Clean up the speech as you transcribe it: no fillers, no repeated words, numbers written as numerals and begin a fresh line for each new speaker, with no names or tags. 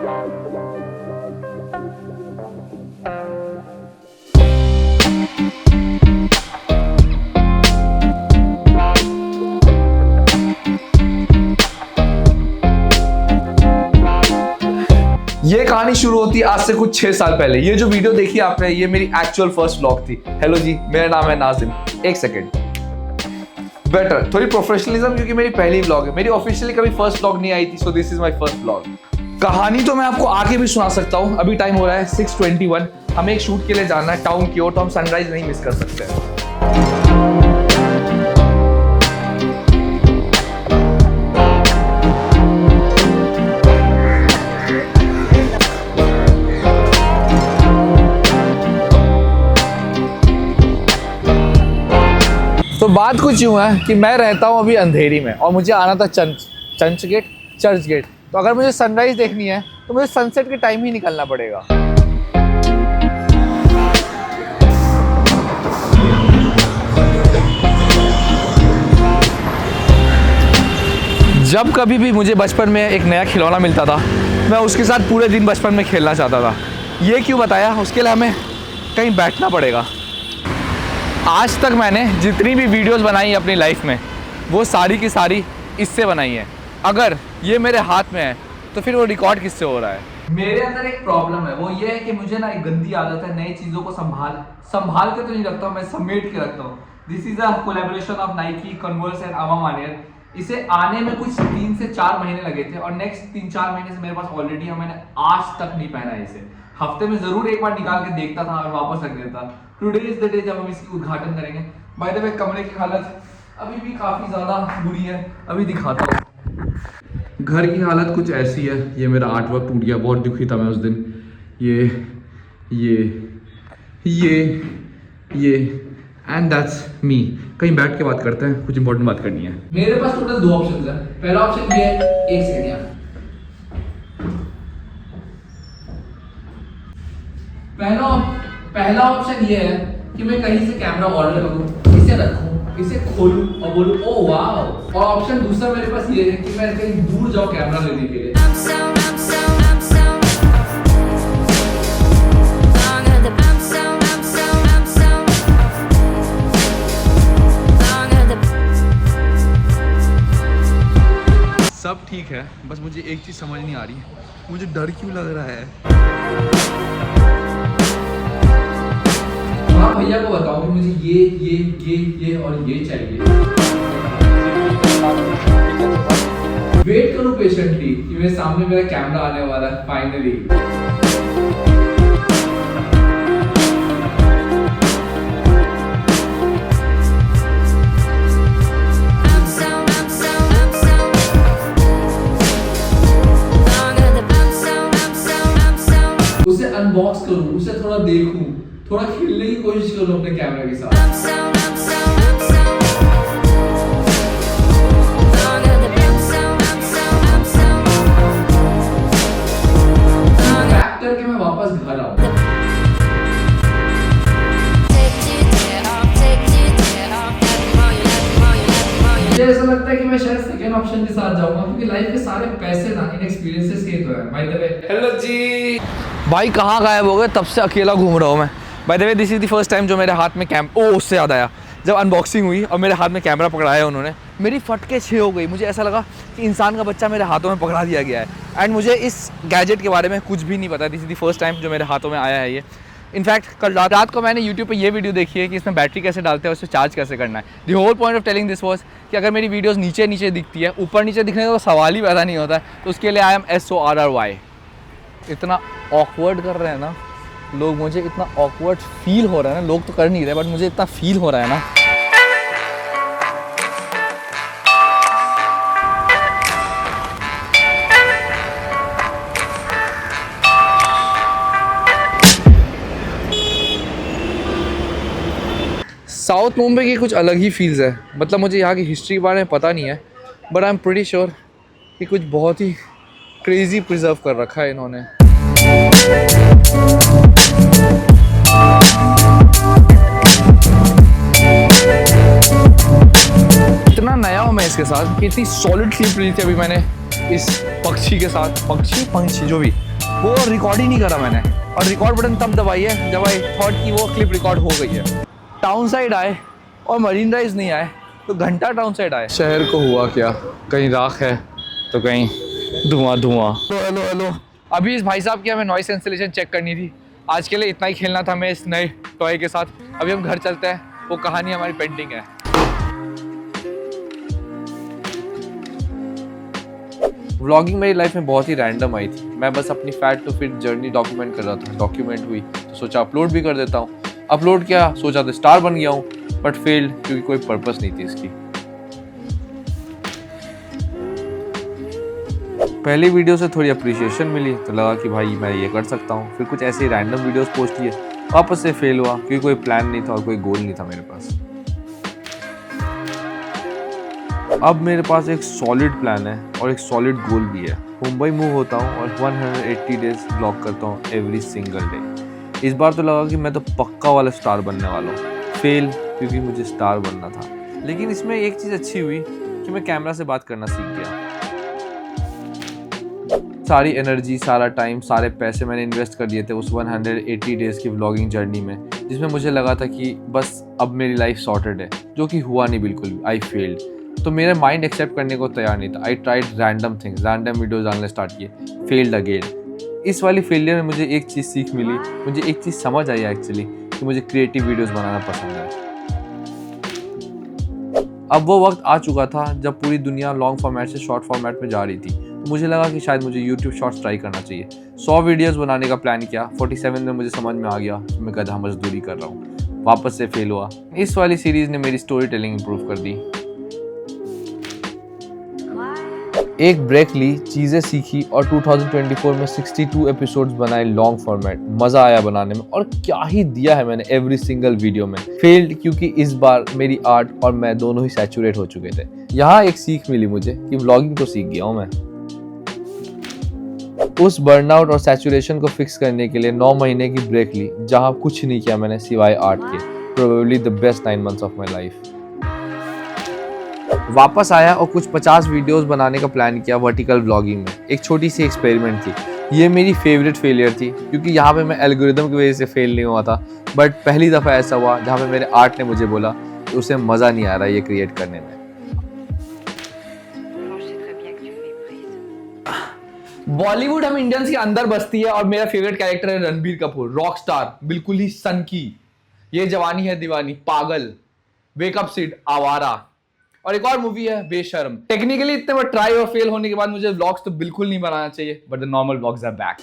ये कहानी शुरू होती है आज से कुछ 6 साल पहले। ये जो वीडियो देखी आपने, ये मेरी एक्चुअल फर्स्ट व्लॉग थी। हेलो जी, मेरा नाम है नाजिम। एक सेकंड, बेटर थोड़ी प्रोफेशनलिज्म, क्योंकि मेरी पहली व्लॉग है। मेरी ऑफिशियली कभी फर्स्ट व्लॉग नहीं आई थी, so this is my first vlog. कहानी तो मैं आपको आगे भी सुना सकता हूँ। अभी टाइम हो रहा है 6:21। हमें एक शूट के लिए जाना है टाउन की ओर, तो हम सनराइज नहीं मिस कर सकते हैं। तो बात कुछ यूँ है कि मैं रहता हूँ अभी अंधेरी में और मुझे आना था चर्च गेट। तो अगर मुझे सनराइज देखनी है तो मुझे सनसेट के टाइम ही निकलना पड़ेगा। जब कभी भी मुझे बचपन में एक नया खिलौना मिलता था, मैं उसके साथ पूरे दिन बचपन में खेलना चाहता था। ये क्यों बताया? उसके लिए हमें कहीं बैठना पड़ेगा। आज तक मैंने जितनी भी वीडियोस बनाई अपनी लाइफ में, वो सारी की सारी इससे बनाई है। अगर ये मेरे हाथ में है तो फिर वो रिकॉर्ड किससे हो रहा है? मेरे अंदर एक प्रॉब्लम है, वो ये है कि मुझे ना एक गंदी आदत है नई चीज़ों को संभाल के तो नहीं रखता हूँ, मैं समेट के रखता हूँ। This is a collaboration of Nike, converse and अमा मानियर। इसे आने में कुछ 3 से 4 महीने लगे थे और नेक्स्ट 3-4 महीने से मेरे पास ऑलरेडी है। मैंने आज तक नहीं पहना है इसे। हफ्ते में जरूर एक बार निकाल के देखता था और वापस रख देता। टुडे इज द डे जब हम इसकी उद्घाटन करेंगे। बाय द वे, कमरे की हालत अभी भी काफी ज्यादा बुरी है। अभी दिखाता हूँ। घर की हालत कुछ ऐसी है। ये मेरा आर्टवर्क टूट गया, बहुत दुखी था मैं उस दिन। ये एंड दैट्स मी। कहीं बैठ के बात करते हैं, कुछ इंपॉर्टेंट बात करनी है। मेरे पास टोटल 2 ऑप्शंस हैं। पहला ऑप्शन ये है, एक सेकंड यार, पहला ऑप्शन ये है कि मैं कहीं से कैमरा ऑर्डर करूं, इसे रखूं, इसे खोलूं और बोलूं ओ वाव। और ऑप्शन दूसरा मेरे पास ये है कि मैं कहीं दूर जाऊं कैमरा लेने के लिए। सब ठीक है, बस मुझे एक चीज समझ नहीं आ रही है, मुझे डर क्यों लग रहा है। हाँ, भैया को बताओ कि मुझे ये और ये चाहिए। वेट करूं पेशेंटली कि मेरे सामने मेरा कैमरा आने वाला है फाइनली। उसे अनबॉक्स करूं, उसे थोड़ा देखूं, थोड़ा खेलने की कोशिश करूं अपने कैमरा के साथ। पैक करके मैं वापस घर आऊं। मुझे ऐसा लगता है कि मैं शायद सेकंड ऑप्शन के साथ जाऊंगा, क्योंकि लाइफ के सारे पैसे ना इन एक्सपीरियंसेस के तो है। बाय द वे, हेलो जी भाई, कहाँ गायब हो गए? तब से अकेला घूम रहा हूँ मैं। By the way, this is the first time जो मेरे हाथ में उससे याद आया, जब अनबॉक्सिंग हुई और मेरे हाथ में कैमरा पकड़ाया उन्होंने, मेरी फटके 6 हो गई। मुझे ऐसा लगा कि इंसान का बच्चा मेरे हाथों में पकड़ा दिया गया है। एंड मुझे इस गैजेट के बारे में कुछ भी नहीं पता। This is the first time जो मेरे हाथों में आया है ये। इनफैक्ट कल रात को मैंने यूट्यूब पे ये वीडियो देखी है कि इसमें बैटरी कैसे डालते हैं, उससे चार्ज कैसे करना है। The whole point of telling this was कि अगर मेरी वीडियोस नीचे नीचे दिखती है, ऊपर नीचे दिखने का तो सवाल ही पैदा नहीं होता है, तो उसके लिए आई एम SORRY। इतना ऑकवर्ड कर रहे हैं ना लोग, मुझे इतना ऑकवर्ड फील हो रहा है ना। लोग तो कर नहीं रहे, बट मुझे इतना फील हो रहा है ना। साउथ मुंबई की कुछ अलग ही फील्स है। मतलब मुझे यहाँ की हिस्ट्री के बारे में पता नहीं है, but I am pretty sure कि कुछ बहुत ही क्रेजी प्रिजर्व कर रखा है इन्होंने। इतना नया हूँ मैं इसके साथ कि इतनी सॉलिड स्लीप ली थी अभी मैंने इस पक्षी के साथ, पंछी जो भी, वो रिकॉर्ड ही नहीं करा मैंने, और रिकॉर्ड बटन तब दबाई है जब आई थॉट कि वो क्लिप रिकॉर्ड हो गई है। टाउन साइड आए और मरीन ड्राइव नहीं आए तो घंटा टाउन साइड आए। शहर को हुआ क्या, कहीं राख है तो कहीं धुआं धुआं। हेलो हेलो, अभी इस भाई साहब की हमें नॉइस कैंसिलेशन चेक करनी थी। आज के लिए इतना ही खेलना था हमें इस नए टॉय के साथ। अभी हम घर चलते हैं, वो कहानी हमारी पेंडिंग है। व्लॉगिंग मेरी लाइफ में बहुत ही रैंडम आई थी। मैं बस अपनी fat to fit journey document कर रहा था। डॉक्यूमेंट हुई तो सोचा अपलोड भी कर देता हूँ। अपलोड किया, सोचा तो स्टार बन गया हूँ, बट फेल्ड क्योंकि कोई पर्पस नहीं थी इसकी। पहली वीडियो से थोड़ी अप्रिशिएशन मिली तो लगा कि भाई मैं ये कर सकता हूँ। फिर कुछ ऐसे रैंडम वीडियोस पोस्ट किए, वापस से फेल हुआ क्योंकि कोई प्लान नहीं था और कोई गोल नहीं था मेरे पास। अब मेरे पास एक सॉलिड प्लान है और एक सॉलिड गोल भी है। मुंबई मूव होता हूँ और 180 डेज ब्लॉग करता हूँ एवरी सिंगल डे। इस बार तो लगा कि मैं तो पक्का वाला स्टार बनने वाला हूँ। फेल क्योंकि मुझे स्टार बनना था। लेकिन इसमें एक चीज़ अच्छी हुई कि मैं कैमरा से बात करना सीख गया। सारी एनर्जी, सारा टाइम, सारे पैसे मैंने इन्वेस्ट कर दिए थे उस 180 डेज़ की व्लॉगिंग जर्नी में, जिसमें मुझे लगा था कि बस अब मेरी लाइफ सॉर्टेड है, जो कि हुआ नहीं बिल्कुल भी। I failed. तो मेरा माइंड एक्सेप्ट करने को तैयार नहीं था। I tried random things, random videos डालने स्टार्ट किए, फेल्ड अगेन। इस वाली फेलियर में मुझे एक चीज़ सीख मिली, मुझे एक चीज़ समझ आई एक्चुअली कि मुझे क्रिएटिव वीडियोस बनाना पसंद है। अब वो वक्त आ चुका था जब पूरी दुनिया लॉन्ग फॉर्मेट से शॉर्ट फॉर्मेट में जा रही थी। तो मुझे लगा कि शायद मुझे यूट्यूब शॉर्ट्स ट्राई करना चाहिए। 100 वीडियोस बनाने का प्लान किया। 47 में मुझे समझ में आ गया कि मैं गधा मजदूरी कर रहा हूँ। वापस से फेल हुआ। इस वाली सीरीज़ ने मेरी स्टोरी टेलिंग इंप्रूव कर दी। एक ब्रेक ली, चीज़ें सीखी और 2024 में 62 एपिसोड्स बनाए लॉन्ग फॉर्मेट। मज़ा आया बनाने में और क्या ही दिया है मैंने एवरी सिंगल वीडियो में। फेल्ड क्योंकि इस बार मेरी आर्ट और मैं दोनों ही सैचुरेट हो चुके थे। यहाँ एक सीख मिली मुझे कि व्लॉगिंग तो सीख गया हूँ मैं। उस बर्नआउट और सैचुरेशन को फिक्स करने के लिए 9 महीने की ब्रेक ली, जहाँ कुछ नहीं किया मैंने सिवाय आर्ट के। Probably the best 9 months of my life. वापस आया और कुछ 50 वीडियोस बनाने का प्लान किया वर्टिकल व्लॉगिंग में। एक छोटी सी एक्सपेरिमेंट थी। ये मेरी फेवरेट फेलियर थी क्योंकि यहाँ पे मैं एल्गोरिदम की वजह से फेल नहीं हुआ था। बट पहली दफ़ा ऐसा हुआ जहाँ पे मेरे आर्ट ने मुझे बोला कि उसे मज़ा नहीं आ रहा ये क्रिएट करने में। बॉलीवुड हम इंडियंस के अंदर बसती है और मेरा फेवरेट कैरेक्टर है रणबीर कपूर, रॉक स्टार, बिल्कुल ही सन की। ये जवानी है दीवानी, पागल, वेकअप सिड, आवारा, और एक और मूवी है बेशर्म। टेक्निकली इतने बार ट्राई और फेल होने के बाद मुझे व्लॉग्स तो बिल्कुल नहीं बनाना चाहिए, but the normal vlogs are back.